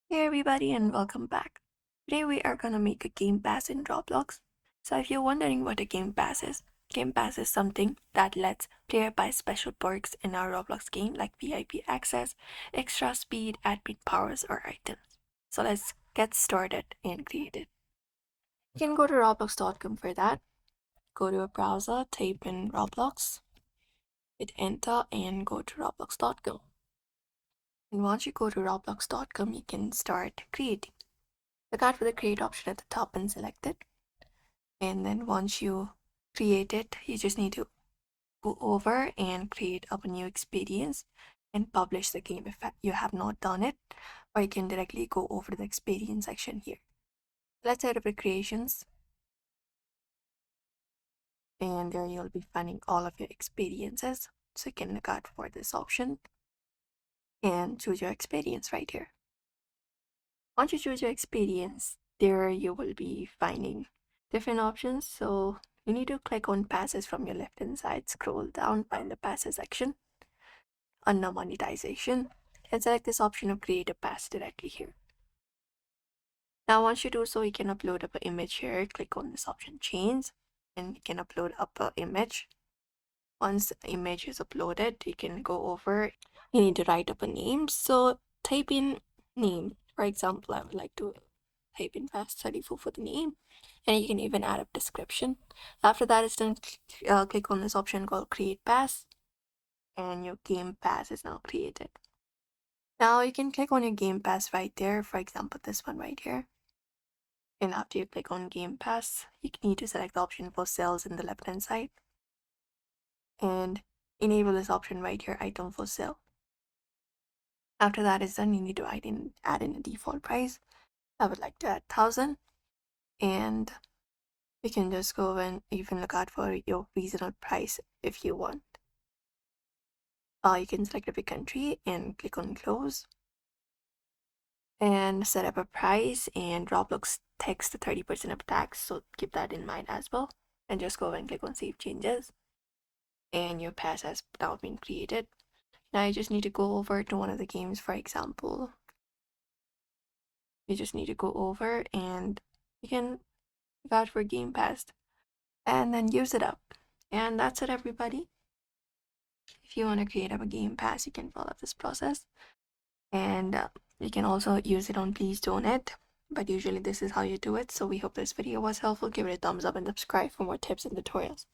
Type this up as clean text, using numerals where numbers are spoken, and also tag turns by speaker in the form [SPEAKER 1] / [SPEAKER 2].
[SPEAKER 1] Hey everybody and welcome back. Today we are gonna make a game pass in Roblox. So if you're wondering what a game pass is something that lets player buy special perks in our Roblox game like VIP access, extra speed, admin powers, or items. So let's get started and create it. You can go to roblox.com for that. Go to a browser, type in Roblox, hit enter and go to roblox.com. And once you go to roblox.com, you can start creating. Look out for the create option at the top and select it. And then once you create it, you just need to go over and create up a new experience and publish the game if you have not done it, or you can directly go over to the experience section here. Let's head over to creations, and there you'll be finding all of your experiences. So you can look out for this option and choose your experience right here. Once you choose your experience, there you will be finding different options. So you need to click on passes from your left hand side, scroll down, find the passes section under monetization, and select this option of create a pass directly here. Now once you do so, you can upload up an image here. Click on this option change, and you can upload up an image. Once the image is uploaded, you can go over. You need to write up a name. So type in name. For example, I would like to type in fast 34 for the name, and you can even add a description. After that is done, click on this option called create pass, and your game pass is now created. Now you can click on your game pass right there, for example this one right here, and after you click on game pass, you need to select the option for sales in the left hand side and enable this option right here, item for sale. After that is done, you need to add in a default price. I would like to add 1,000, and you can just go and even look out for your reasonable price if you want. You can select a country and click on close and set up a price, and Roblox takes the 30% of tax, so keep that in mind as well. And just go and click on save changes, and your pass has now been created. Now you just need to go over to one of the games. For example, you just need to go over and you can look out for Game Pass and then use it up. And that's it, everybody. If you want to create up a Game Pass, you can follow this process, and you can also use it on Please Donate, but usually this is how you do it. So we hope this video was helpful. Give it a thumbs up and subscribe for more tips and tutorials.